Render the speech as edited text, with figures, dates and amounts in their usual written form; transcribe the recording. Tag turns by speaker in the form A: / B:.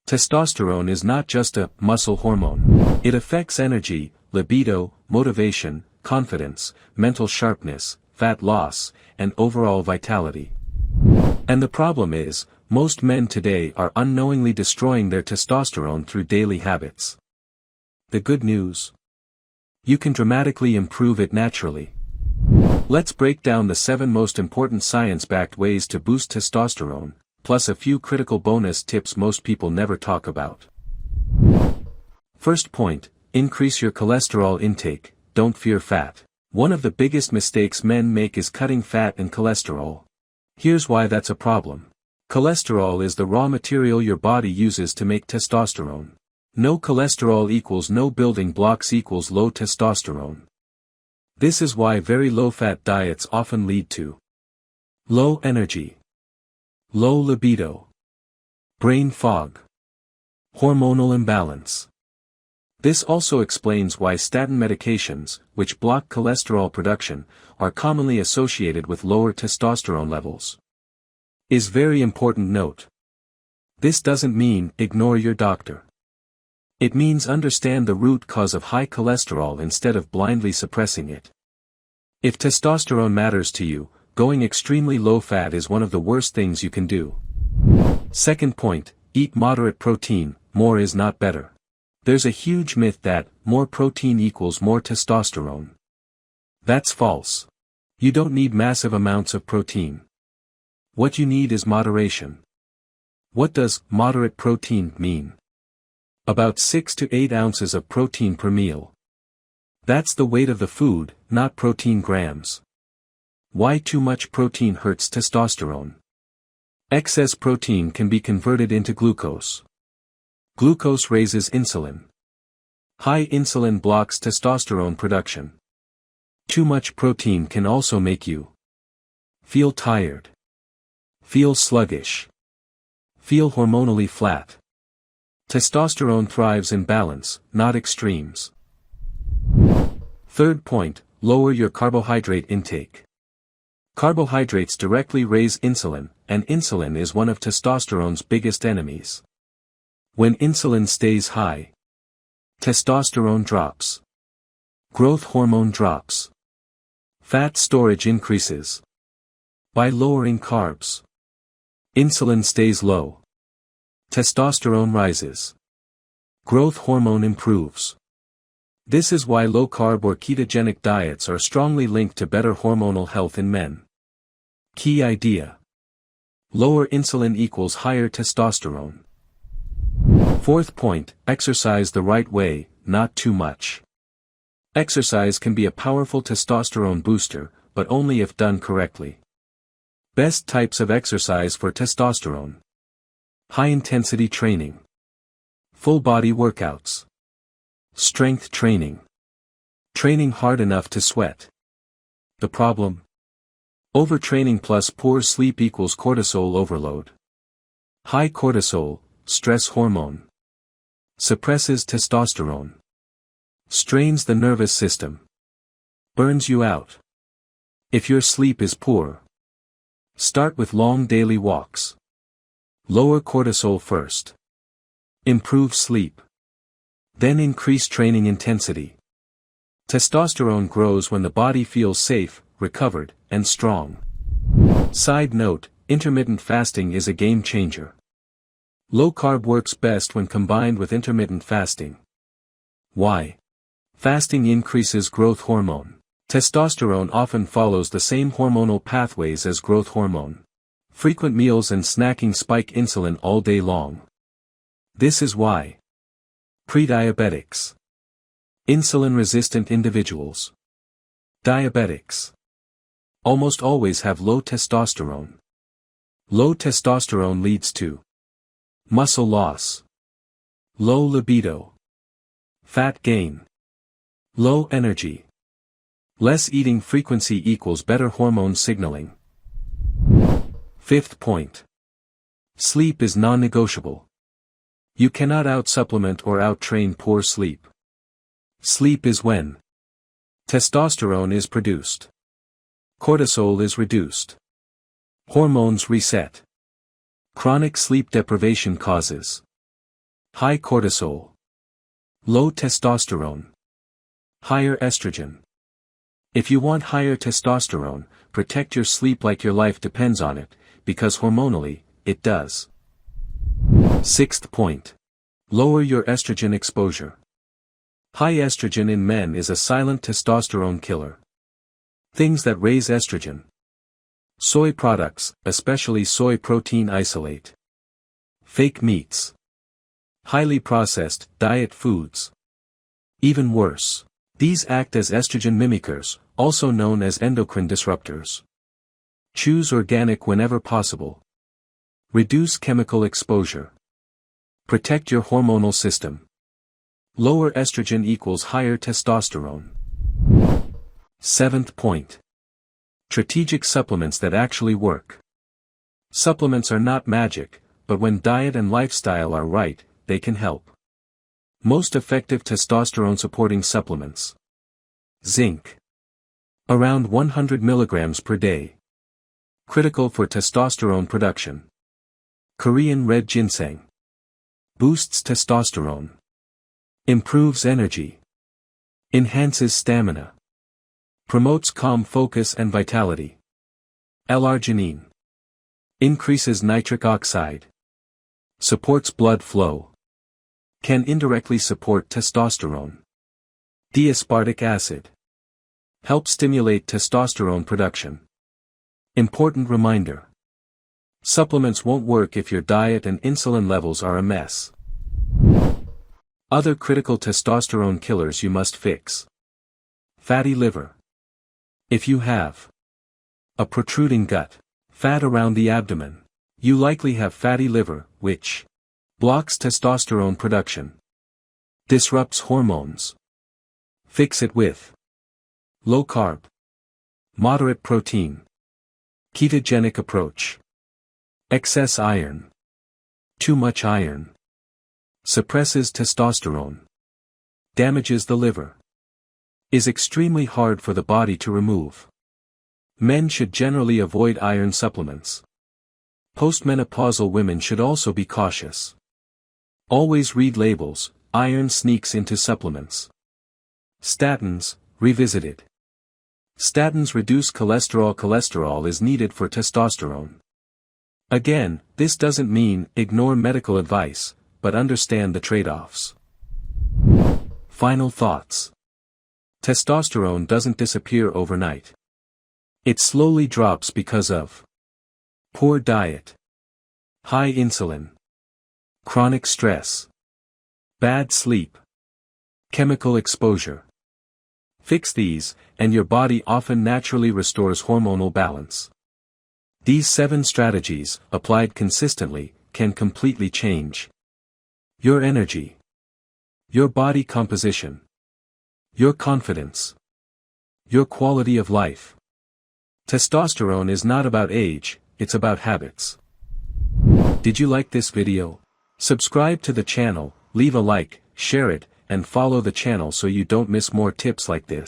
A: Testosterone is not just a muscle hormone. It affects energy, libido, motivation, confidence, mental sharpness, fat loss, and overall vitality. And the problem is, most men today are unknowingly destroying their testosterone through daily habits. The good news? You can dramatically improve it naturally. Let's break down the 7 most important science-backed ways to boost testosterone, plus a few critical bonus tips most people never talk about. First point, increase your cholesterol intake, don't fear fat. One of the biggest mistakes men make is cutting fat and cholesterol. Here's why that's a problem. Cholesterol is the raw material your body uses to make testosterone. No cholesterol equals no building blocks equals low testosterone. This is why very low-fat diets often lead to low energy, low libido, brain fog, hormonal imbalance. This also explains why statin medications, which block cholesterol production, are commonly associated with lower testosterone levels. Is very important note. This doesn't mean ignore your doctor. It means understand the root cause of high cholesterol instead of blindly suppressing it. If testosterone matters to you, going extremely low fat is one of the worst things you can do. Second point, eat moderate protein, more is not better. There's a huge myth that more protein equals more testosterone. That's false. You don't need massive amounts of protein. What you need is moderation. What does moderate protein mean? About 6 to 8 ounces of protein per meal. That's the weight of the food, not protein grams. Why too much protein hurts testosterone? Excess protein can be converted into glucose. Glucose raises insulin. High insulin blocks testosterone production. Too much protein can also make you feel tired, feel sluggish, feel hormonally flat. Testosterone thrives in balance, not extremes. Third point, lower your carbohydrate intake. Carbohydrates directly raise insulin, and insulin is one of testosterone's biggest enemies. When insulin stays high, testosterone drops. Growth hormone drops. Fat storage increases. By lowering carbs, insulin stays low. Testosterone rises. Growth hormone improves. This is why low-carb or ketogenic diets are strongly linked to better hormonal health in men. Key idea. Lower insulin equals higher testosterone. Fourth point, exercise the right way, not too much. Exercise can be a powerful testosterone booster, but only if done correctly. Best types of exercise for testosterone. High-intensity training. Full-body workouts. Strength training. Training hard enough to sweat. The problem? Overtraining plus poor sleep equals cortisol overload. High cortisol, stress hormone. Suppresses testosterone. Strains the nervous system. Burns you out. If your sleep is poor, start with long daily walks. Lower cortisol first. Improve sleep. Then increase training intensity. Testosterone grows when the body feels safe, recovered, and strong. Side note, intermittent fasting is a game changer. Low carb works best when combined with intermittent fasting. Why? Fasting increases growth hormone. Testosterone often follows the same hormonal pathways as growth hormone. Frequent meals and snacking spike insulin all day long. This is why. Pre-diabetics. Insulin-resistant individuals. Diabetics. Almost always have low testosterone. Low testosterone leads to muscle loss, low libido, fat gain, low energy. Less eating frequency equals better hormone signaling. Fifth point. Sleep is non-negotiable. You cannot out-supplement or out-train poor sleep. Sleep is when testosterone is produced. Cortisol is reduced. Hormones reset. Chronic sleep deprivation causes High cortisol. Low testosterone. Higher estrogen. If you want higher testosterone, protect your sleep like your life depends on it, because hormonally, it does. Sixth point. Lower your estrogen exposure. High estrogen in men is a silent testosterone killer. Things that raise estrogen. Soy products, especially soy protein isolate. Fake meats. Highly processed, diet foods. Even worse. These act as estrogen mimickers, also known as endocrine disruptors. Choose organic whenever possible. Reduce chemical exposure. Protect your hormonal system. Lower estrogen equals higher testosterone. Seventh point. Strategic supplements that actually work. Supplements are not magic, but when diet and lifestyle are right, they can help. Most effective testosterone-supporting supplements. Zinc. Around 100 mg per day. Critical for testosterone production. Korean red ginseng. Boosts testosterone. Improves energy. Enhances stamina. Promotes calm focus and vitality. L-arginine. Increases nitric oxide. Supports blood flow. Can indirectly support testosterone. D-aspartic acid. Helps stimulate testosterone production. Important reminder. Supplements won't work if your diet and insulin levels are a mess. Other critical testosterone killers you must fix. Fatty liver. If you have a protruding gut, fat around the abdomen, you likely have fatty liver, which blocks testosterone production. Disrupts hormones. Fix it with low carb, moderate protein, ketogenic approach. Excess iron. Too much iron. Suppresses testosterone. Damages the liver. Is extremely hard for the body to remove. Men should generally avoid iron supplements. Postmenopausal women should also be cautious. Always read labels. Iron sneaks into supplements. Statins, revisited. Statins reduce cholesterol. Cholesterol is needed for testosterone. Again, this doesn't mean ignore medical advice, but understand the trade-offs. Final thoughts. Testosterone doesn't disappear overnight. It slowly drops because of poor diet, high insulin, chronic stress, bad sleep, chemical exposure. Fix these, and your body often naturally restores hormonal balance. These 7 strategies, applied consistently, can completely change your energy, your body composition, your confidence, your quality of life. Testosterone is not about age, it's about habits. Did you like this video? Subscribe to the channel, leave a like, share it, and follow the channel so you don't miss more tips like this.